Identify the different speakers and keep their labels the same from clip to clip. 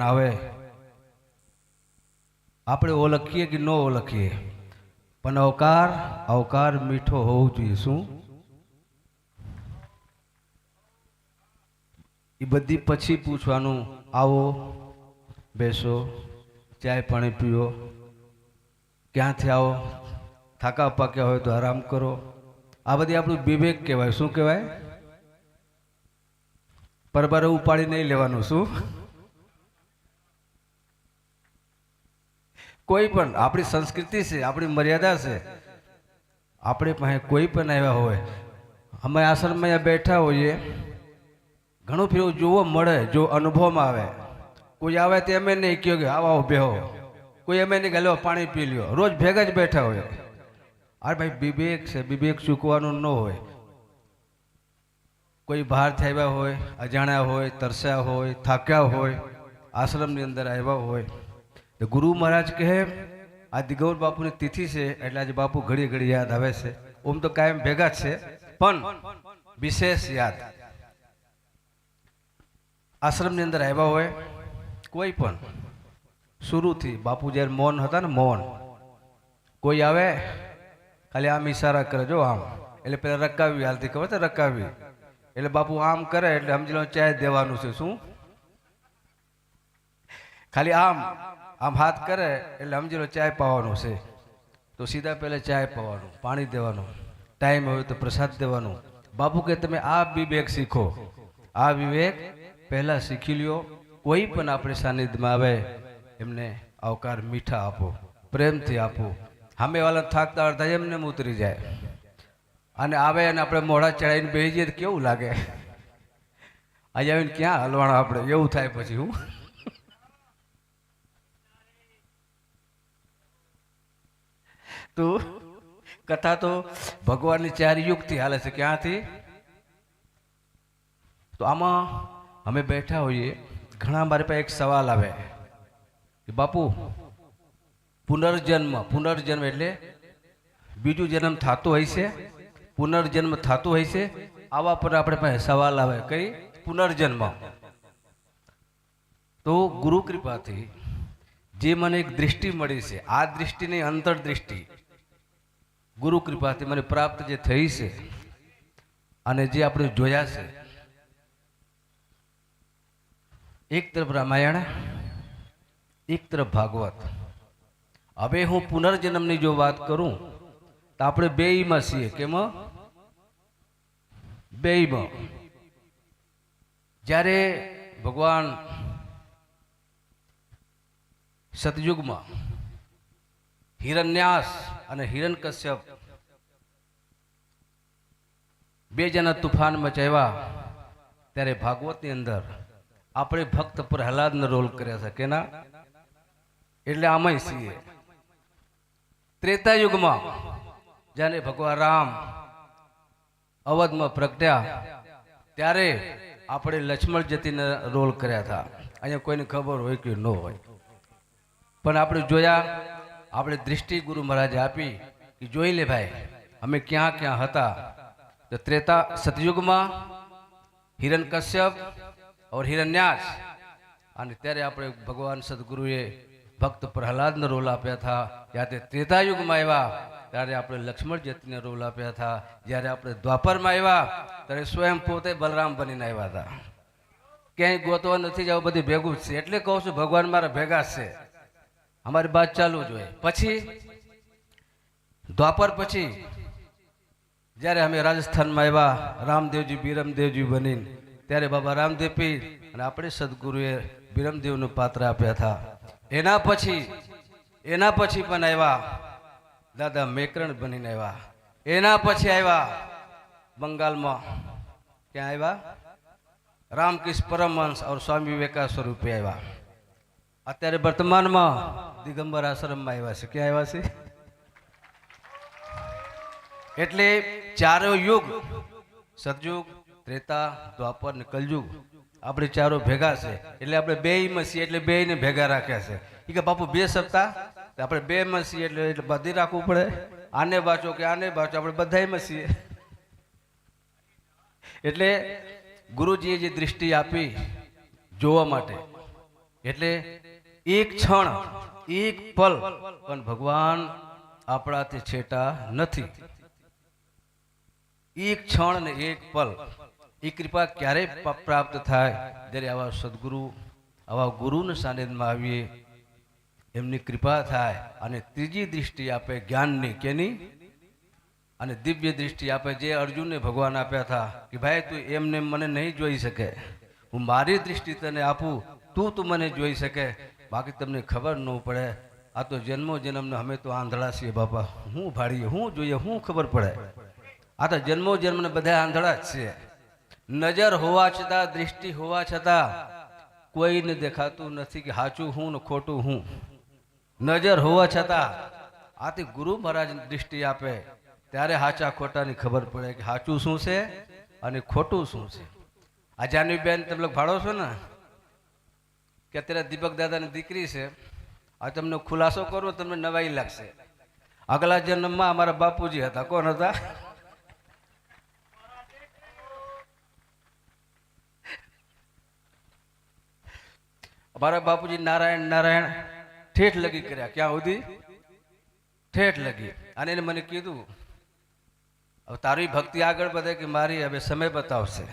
Speaker 1: હવે આપણે ઓળખીએ કે ન ઓળખીએ પણ અવકાર અવકાર મીઠો હોવો જોઈએ। શું એ બધી પછી પૂછવાનું, આવો બેસો, ચાય પાણી પીઓ, ક્યાંથી આવો, થાકા પાક્યા હોય તો આરામ કરો। આ બધી આપણું વિવેક કહેવાય। શું કહેવાય? પરબારે ઉપાડી નહીં લેવાનું। શું કોઈ પણ આપણી સંસ્કૃતિ છે, આપણી મર્યાદા છે। આપણે પાસે કોઈ પણ આવ્યા હોય, અમે આશ્રમમાં અહીંયા બેઠા હોઈએ, ઘણું ફેરું જોવો મળે, જો અનુભવમાં આવે। કોઈ આવે તો એમ નહીં કહ્યું કે આવો બેહો, કોઈ એમ નહીં કે લો પાણી પી લ્યો, રોજ ભેગા જ બેઠા હોય। અરે ભાઈ વિવેક છે, વિવેક ચૂકવાનું ન હોય। કોઈ બહારથી આવ્યા હોય, અજાણ્યા હોય, તરસ્યા હોય, થાક્યા હોય, આશ્રમની અંદર આવ્યા હોય, તો ગુરુ મહારાજ કહે આ દિગંબર બાપુની તિથિ છે એટલે આજે બાપુ ઘડી ઘડી યાદ આવે છે। ઓમ તો કાયમ ભેગા જ છે પણ વિશેષ યાદ। આશ્રમની અંદર આવ્યા હોય કોઈ પણ, શરૂથી બાપુ જ્યારે મૌન હતા ને, મૌન, કોઈ આવે ખાલી આમ ઈશારા કરે, જો આમ, એટલે પેલા રકાવી હાલતી, ખબર છે રકાવી, એટલે બાપુ આમ કરે એટલે સમજી લો ચાય દેવાનું છે। શું ખાલી આમ આમ હાથ કરે એટલે સમજી લો ચાય પાવાનું છે, તો સીધા પહેલા ચાય પાવાનું, પાણી દેવાનું, ટાઈમ હોય તો પ્રસાદ દેવાનું। બાપુ કે તમે આ વિવેક શીખો, આ વિવેક પહેલા શીખી લ્યો। કોઈ પણ આપણે સાનિધ્યમાં આવે એમને આવકાર મીઠા આપો, પ્રેમથી આપો। સામે વાળા થાકતા અડધા એમને ઉતરી જાય, અને આવે અને આપણે મોઢા ચડાવીને બેસી જઈએ તો કેવું લાગે? આજે આવીને ક્યાં હલવાના આપણે, એવું થાય પછી। હું તો કથા તો ભગવાનની 4 યુગથી હાલે છે। ક્યાંથી? તો આમાં અમે બેઠા હોઈએ, ઘણા મારી પાસે એક સવાલ આવે કે બાપુ પુનર્જન્મ, પુનર્જન્મ એટલે બીજું જન્મ થતો હોય છે, પુનર્જન્મ થતો હોય છે, આવા પર આપણે પાસે સવાલ આવે, કઈ પુનર્જન્મ। તો ગુરુ કૃપાથી જે મને એક દૃષ્ટિ મળી છે, આ દૃષ્ટિની અંતરદૃષ્ટિ ગુરુ કૃપાથી મને પ્રાપ્ત જે થઈ છે, અને જે આપણે જોયા છે, એક તરફ રામાયણ, એક તરફ ભાગવત। હવે હું પુનર્જન્મની જો વાત કરું તો આપણે બેયમાં છીએ। કેમાં? બેયમાં। જ્યારે ભગવાન સતયુગમાં હિરણ્યાસ અને હિરણ્યકશ્યપ બે જણા તુફાન મચાવ્યા, ત્યારે ભાગવતની અંદર આપણે ભક્ત પ્રહલાદનો રોલ કર્યા છે। કેના? એટલે આમાંય છીએ ત્રેતા યુગમાં, જ્યારે ભગવાન રામ અવધમાં પ્રગટ્યા, ત્યારે આપણે લક્ષ્મણ જતીના રોલ કર્યા હતા। અહીંયા કોઈને ખબર હોય કે ન હોય, પણ આપણે જોયા, આપણે દૃષ્ટિ ગુરુ મહારાજે આપી કે જોઈ લે ભાઈ અમે ક્યાં ક્યાં હતા। તો ત્રેતા સતયુગમાં હિરણ્યકશ્યપ और हिरण्याक्ष, અને ત્યારે આપણે ભગવાન સદગુરુએ ભક્ત પ્રહલાદનો રોલ આપ્યા હતા। જ્યારે ત્રેતા યુગમાં આવ્યા ત્યારે આપણે લક્ષ્મણ જતીને રોલ આપ્યા હતા। જ્યારે આપણે દ્વાપરમાં આવ્યા ત્યારે સ્વયં પોતે બલરામ બનીને આવ્યા હતા। ક્યાંય ગોતવા નથી જવું, બધી ભેગું જ છે। એટલે કહું છું ભગવાન મારા ભેગા છે, અમારી વાત ચાલુ જ હોય। પછી દ્વાપર પછી જ્યારે અમે રાજસ્થાનમાં આવ્યા, રામદેવજી બીરમદેવજી બનીને, ત્યારે બાબા રામદેવ પીર અને આપણે સદગુરુએ બીરમદેવનું પાત્ર આપ્યા હતા। એના પછી પણ આવ્યા દાદા મેકરણ બનીને આવ્યા। એના પછી આવ્યા બંગાળમાં, ક્યાં આવ્યા? રામકૃષ્ણ પરમહંસ और સ્વામી વિવેકાનંદ સ્વરૂપે આવ્યા। અત્યારે વર્તમાનમાં દિગંબર આશ્રમમાં આવ્યા છે। ક્યાં આવ્યા છે? એટલે ચારો યુગ, સતયુગ, ત્રેતા, દ્વાપર ને કલયુગ, આપણે ચારો ભેગા છે। એટલે આપણે બેયમાં છીએ એટલે બેયને ભેગા રાખ્યા છે। એ કે બાપુ 2 સપ્તાહ, આપણે 2માં છીએ એટલે બધી રાખવું પડે। આને બાચો કે આને બાચો, આપણે બધામાં છીએ। એટલે ગુરુજીએ જે દૃષ્ટિ આપી જોવા માટે, એટલે એક ક્ષણ એક પલ પણ ભગવાન આપણાથી છેટા નથી. એક ક્ષણ ને એક પલ એ કૃપા ક્યારે પ્રાપ્ત થાય? જ્યારે આવા સદગુરુ આવા ગુરુના સાનિધ્યમાં આવીએ, એમની કૃપા થાય અને ત્રીજી દૃષ્ટિ આપે જ્ઞાનની, કેની? અને દિવ્ય દૃષ્ટિ આપે, જે અર્જુનને ભગવાન આપ્યા હતા કે ભાઈ તું એમને મને નહીં જોઈ શકે, હું મારી દૃષ્ટિ તને આપું, તું મને જોઈ શકે, બાકી તમને ખબર ન પડે. આ તો જન્મો જન્મને અમે તો આંધળા છીએ બાપા, હું ભાળીએ, હું જોઈએ, હું ખબર પડે? આ તો જન્મો જન્મને બધા આંધળા જ છે. નજર હોવા છતાં, દૃષ્ટિ હોવા છતાં કોઈને દેખાતું નથી કે સાચું હું ને ખોટું હું. નજર હોવા છતાં આથી ગુરુ મહારાજ દૃષ્ટિ આપે ત્યારે સાચા ખોટાની ખબર પડે કે સાચું શું છે અને ખોટું શું છે. આ જાનવી બેન તમે લોકો ભાળો છો ને કે અત્યારે દીપક દાદાની દીકરી છે. આ તમને ખુલાસો કરો, તમને નવાઈ લાગશે. આગલા જન્મમાં અમારા બાપુજી હતા. કોણ હતા? અમારા બાપુજી નારાયણ નારાયણ ઠેઠ લગી કર્યા. ક્યાં સુધી? ઠેઠ લગી. અને એને મને કીધું હવે તારી ભક્તિ આગળ વધે કે મારી હવે સમય બતાવશે.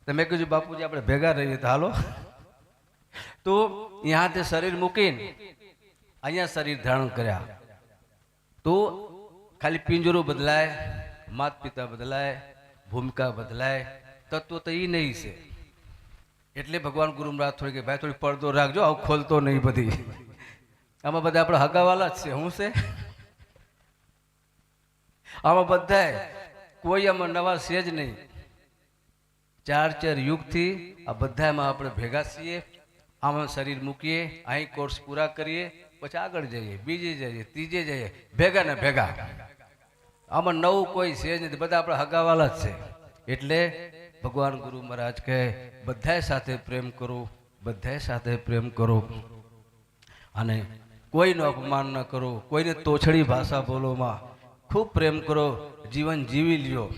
Speaker 1: તો મેં કીધું બાપુજી આપણે ભેગા રહીએ તો હાલો. તો ત્યાં તે શરીર મૂકીને અહીંયા શરીર ધારણ કર્યા. તો ખાલી પિંજરું બદલાય, માત પિતા બદલાય, ભૂમિકા બદલાય, તત્વ તો એ નહીં છે. એટલે ભગવાન ગુરુ મહારાજ થોડી કે ભાઈ થોડી પડદો રાખજો, આવું ખોલતો નહીં બધી. આમાં બધા આપણે હગાવાલા જ છે. શું છે આમાં? બધા કોઈ આમાં નવા છે જ નહીં. 4 યુગથી આ બધામાં આપણે ભેગા છીએ. આમાં શરીર મૂકીએ, અહીં કોર્સ પૂરા કરીએ, પછી આગળ જઈએ, બીજે જઈએ, ત્રીજે જઈએ, ભેગા ને ભેગા. આમાં નવું કોઈ છે જ નથી, બધા આપણે હગાવાલા જ છે. એટલે ભગવાન ગુરુ મહારાજ કહે બધાય સાથે પ્રેમ કરો, બધાય સાથે પ્રેમ કરો અને કોઈનું અપમાન ન કરો, કોઈને તોછડી ભાષા બોલોમાં ખૂબ પ્રેમ કરો, જીવન જીવી લ્યો.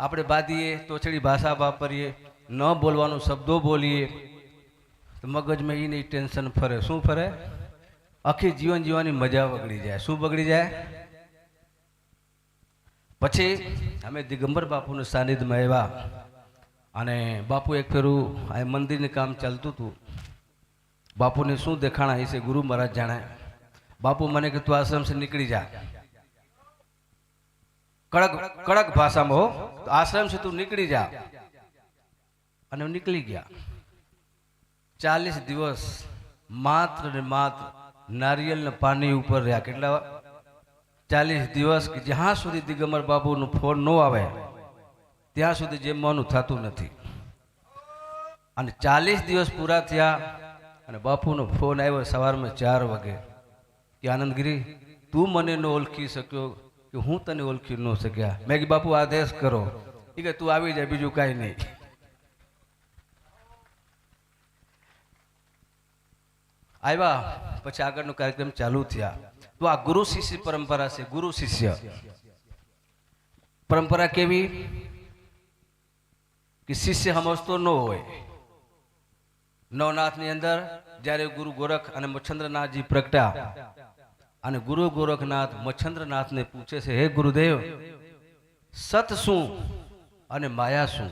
Speaker 1: આપણે બાદીએ તોછડી ભાષા વાપરીએ, ન બોલવાનું શબ્દો બોલીએ તો મગજમાં એ નહીં ટેન્શન ફરે. શું ફરે? આખી જીવન જીવવાની મજા બગડી જાય. શું બગડી જાય? પછી અમે દિગંબર બાપુના સાનિધ્યમાં આવ્યા અને બાપુ એક ફેરું આ મંદિરનું કામ ચાલતું હતું. બાપુને શું દેખાણા એ છે ગુરુ મહારાજ જાણે. બાપુ મને કે તું આશ્રમ से નીકળી જા. કડક ભાષામાં હો, આશ્રમ से તું નીકળી જા. અને નીકળી ગયા. 40 દિવસ માત્ર ને માત્ર નારિયેળના પાણી ઉપર રહ્યા. કેટલા? 40 દિવસ કે જ્યાં સુધી દિગંબર બાપુનો ફોન ન આવે ત્યાં સુધી જમવાનું થતું નથી. અને 40 દિવસ પૂરા થયા અને બાપુનો ફોન આવ્યો સવારમાં 4 વાગે કે આનંદગીરી તું મને ન ઓળખી શક્યો કે હું તને ઓળખી ન શક્યા. મેં કીધું બાપુ આદેશ કરો. એ કે તું આવી જાય, બીજું કાંઈ નહીં. આવ્યા પછી આગળનો કાર્યક્રમ ચાલુ થયા. તો આ ગુરુ શિષ્ય પરંપરા છે. ગુરુ શિષ્ય પરંપરા કેવી કે શિષ્ય સમજતો ન હોય. નવનાથની અંદર જ્યારે ગુરુ ગોરખ અને મચ્છન્દ્રનાથજી પ્રગટ્યા અને ગુરુ ગોરખનાથ મચ્છન્દ્રનાથને પૂછે છે, હે ગુરુદેવ, સત શું અને માયા શું?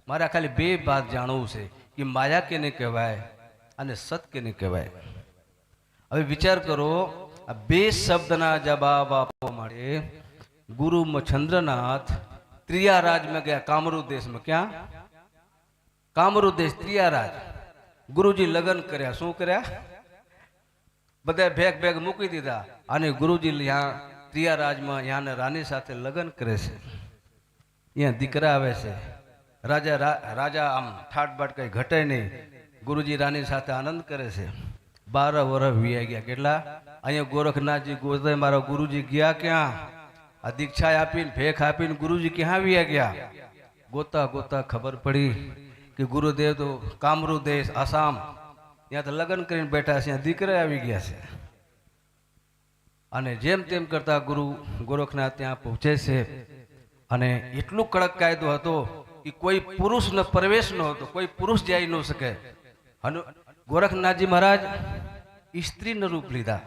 Speaker 1: મારે ખાલી 2 વાત જાણવું છે કે માયા કેને કહેવાય અને સત કેને કહેવાય. હવે વિચાર કરો, આ 2 શબ્દના જવાબ આપવા માટે ગુરુ મચ્છન્દ્રનાથ ત્રિયારાજમાં ગયા, કામરૂ દેશમાં. ક્યાં? કામરૂ દેશ, ત્રિયારાજ. ગુરુજી લગ્ન કર્યા. શું કર્યા? બધા ભેગ મૂકી દીધા અને ગુરુજી ત્યાં ત્રિયારાજમાં ત્યાં રાની સાથે લગ્ન કરે છે. ત્યાં દીકરા આવે છે. રાજા આમ ઠાઠબાટ કઈ ઘટે નહીં. ગુરુજી રાની સાથે આનંદ કરે છે. 12 વર્ષ વીઆઈ ગયા. કેટલા? અહીંયા ગોરખનાથજી ગોતે મારા ગુરુજી ગયા ક્યાં? આ દીક્ષા આપીને ભેખ આપીને ગુરુજી ક્યાં વીયા ગયા? ગોતા ગોતા ખબર પડી કે ગુરુદેવ તો કામરૂ દેશ આસામ ત્યાં તો લગ્ન કરીને બેઠા છે, દીકરા આવી ગયા છે. અને જેમ તેમ કરતા ગુરુ ગોરખનાથ ત્યાં પહોંચે છે અને એટલું કડક કાયદો હતો કે કોઈ પુરુષનો પ્રવેશ ન હતો, કોઈ પુરુષ જઈ ન શકે. ગોરખનાથજી મહારાજ સ્ત્રીનું રૂપ લીધા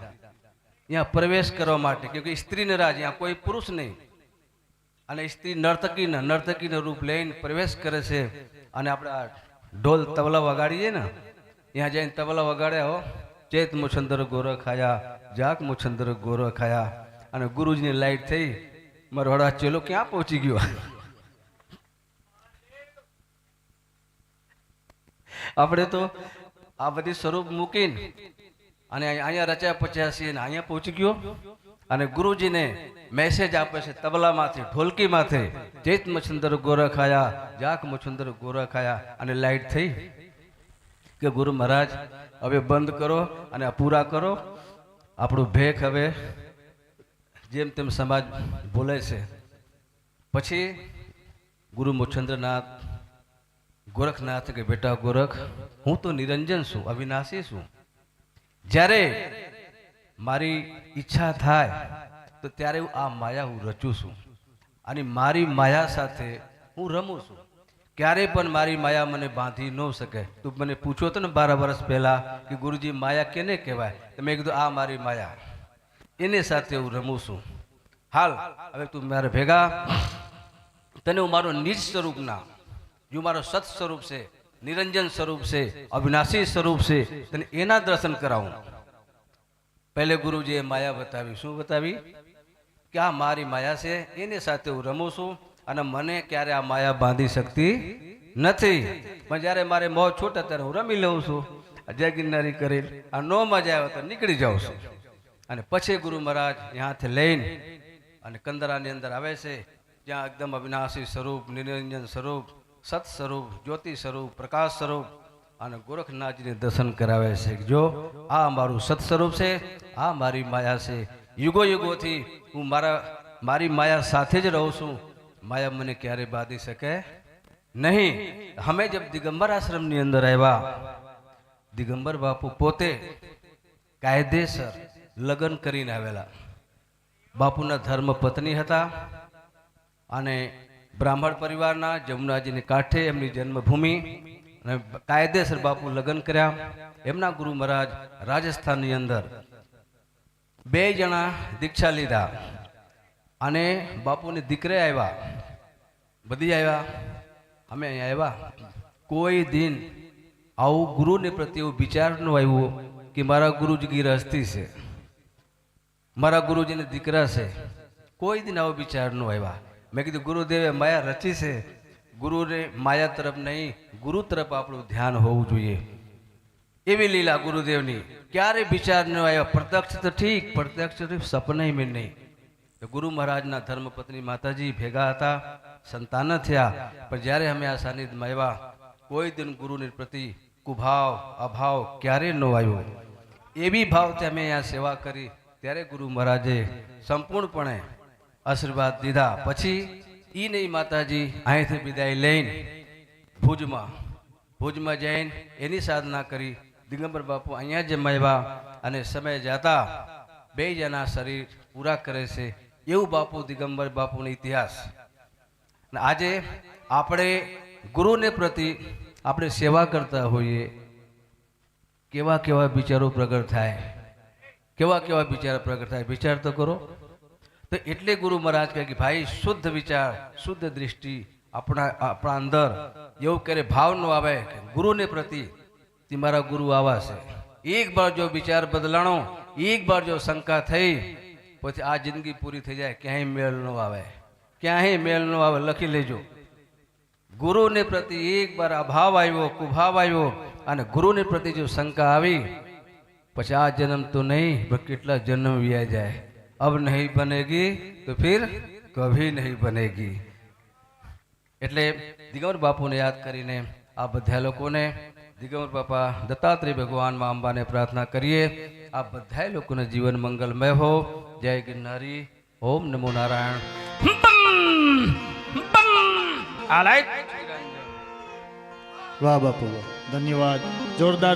Speaker 1: यहाँ प्रवेश કરવા માટે, क्योंकि स्त्रीને રાજ यहाँ કોઈ પુરુષ નહીં, અને સ્ત્રી નર્તકીનું રૂપ લઈને પ્રવેશ કરે છે. અને આપણે ઢોલ તબલા વગાડીએ ને, ત્યાં જઈને તબલા વગાડ્યા હો, ચેત મુછંદર ગોરખાયા, જાક મુછંદર ગોરખાયા, અને ગુરુજીની લાઈટ થઈ, મારો વડા ચેલો ક્યાં પહોંચી ગયો. આપણે તો આ બધી સ્વરૂપ મૂકીને અને અહીંયા રચ્યા પચ્યા છીએ ને અહીંયા પહોંચી ગયો, અને ગુરુજીને મેસેજ આપે છે તબલામાંથી, ઢોલકીમાંથી, ચેત મુછંદર ગોરખાયા, જાક મુછંદર ગોરખાયા, અને લાઈટ થઈ કે ગુરુ મહારાજ હવે બંધ કરો અને પૂરા કરો. આપણું ભેખ હવે જેમ તેમ સમાજ બોલે છે. પછી ગુરુ મુછંદ્રનાથ ગોરખનાથ કે બેટા ગોરખ, હું તો નિરંજન છું, અવિનાશી છું. જ્યારે મારી ઈચ્છા થાય તો ત્યારે આ માયા હું રચું છું, અને મારી માયા સાથે હું રમું છું. ક્યારેય પણ મારી માયા મને બાંધી ન શકે. તું મને પૂછો તો ને 12 વર્ષ પહેલા કે ગુરુજી માયા કેને કહેવાય, તો મેં કીધું આ મારી માયા, એની સાથે હું રમું છું. હાલ હવે તું મારે ભેગા, તને હું મારો નિજ સ્વરૂપ ના, જો મારો સત સ્વરૂપ છે, નિરંજન સ્વરૂપ છે, અવિનાશી સ્વરૂપ છે, તને એના દર્શન કરાવું. પહેલે ગુરુજીએ માયા બતાવી. શું બતાવી? કે આ મારી માયા છે, એની સાથે હું રમું છું, અને મને ક્યારે આ માયા બાંધી શકતી નથી. પણ જ્યારે મારે મોહ છૂટે ત્યારે હું રમી લઉં છું, જય ગિરનારી કરી, આ નો મજા આવે તો નીકળી જાઉં છું. અને પછી ગુરુ મહારાજ ત્યાંથી લઈને અને કંદરાની અંદર આવે છે, જ્યાં એકદમ અવિનાશી સ્વરૂપ, નિરંજન સ્વરૂપ, સત સ્વરૂપ, જ્યોતિ સ્વરૂપ, પ્રકાશ સ્વરૂપ, અને ગોરખનાથજીને દર્શન કરાવે છે. જો આ મારું સત સ્વરૂપ છે, આ મારી માયા છે. યુગો યુગોથી હું મારી માયા સાથે જ રહું છું. માયા મને ક્યારે બાંધી શકે નહીં. અમે જબ દિગંબર આશ્રમની અંદર આવ્યા, દિગંબર બાપુ પોતે કાયદેસર લગ્ન કરીને આવેલા. બાપુના ધર્મ પત્ની હતા, અને બ્રાહ્મણ પરિવારના, જમુનાજીની કાંઠે એમની જન્મભૂમિ, અને કાયદેસર બાપુ લગ્ન કર્યા. એમના ગુરુ મહારાજ રાજસ્થાનની અંદર 2 જણા દીક્ષા લીધા, અને બાપુને દીકરે આવ્યા, બધી આવ્યા. અમે અહીંયા આવ્યા, કોઈ દિન આવું ગુરુને પ્રત્યે એવું વિચાર ન આવ્યો કે મારા ગુરુજી ગિરહસ્તી છે, મારા ગુરુજીને દીકરા છે. કોઈ દિન આવો વિચાર ન આવ્યા. મેં કીધું ગુરુદેવે માયા રચી છે, ગુરુને માયા તરફ નહીં, ગુરુ તરફ આપણું ધ્યાન હોવું જોઈએ. એવી લીલા ગુરુદેવની. ક્યારે વિચાર ન આવ્યા. પ્રત્યક્ષ તો ઠીક, પ્રત્યક્ષ સપને મેં નહીં. ગુરુ મહારાજના ધર્મપત્ની માતાજી ભેગા હતા, સંતાન થયા. પણ જ્યારે અમે આ સાનિધ્યમાં આવ્યા, કોઈ દિન ગુરુની પ્રતિ કુભાવ અભાવ ક્યારે ન આવ્યો. એવી ભાવથી અમે અહીંયા સેવા કરી, ત્યારે ગુરુ મહારાજે સંપૂર્ણપણે આશીર્વાદ દીધા. પછી ઈ નહીં માતાજી અહીંથી વિદાય લઈને ભુજમાં જઈને એની સાધના કરી. દિગંબર બાપુ અહીંયા જ આવ્યા, અને સમય જતા 2 જણા શરીર પૂરા કરે છે. એવું બાપુ દિગંબર બાપુનો ઇતિહાસ. આજે આપણે ગુરુને પ્રતિ આપણે સેવા કરતા હોઈએ, કેવા કેવા વિચારો પ્રગટ થાય, કેવા કેવા વિચાર પ્રગટ થાય. વિચાર તો કરો. તો એટલે ગુરુ મહારાજ કહે કે ભાઈ શુદ્ધ વિચાર, શુદ્ધ દૃષ્ટિ આપણા અંદર એવું કરે ભાવ ન આવે કે ગુરુને પ્રતિ મારા ગુરુ આવા છે. એક બાર જો વિચાર બદલાણો, એક બાર જો શંકા થઈ, પછી આ જિંદગી પૂરી થઈ જાય, ક્યાંય મેળ ન આવે, ક્યાંય મેળ ન આવે. લખી લેજો. ગુરુને પ્રતિ એક બાર અભાવ આવ્યો, કુભાવ આવ્યો, અને ગુરુને પ્રતિ જો શંકા આવી, પછી આ જન્મ તો નહીં, પણ કેટલા જન્મ વ્યા જાય. अब नहीं बनेगी तो फिर कभी नहीं बनेगी. એટલે દિગંબર બાપુને યાદ કરીને આ બધા લોકોને, દિગંબર બાપા દત્તાત્રેય ભગવાન માં અંબાને પ્રાર્થના કરીએ, આ બધા લોકોને જીવન મંગલમય હો. જય ગિરનારી. ઓમ નમો નારાયણ.
Speaker 2: વાહ બાપુ, ધન્યવાદ. જોરદાર.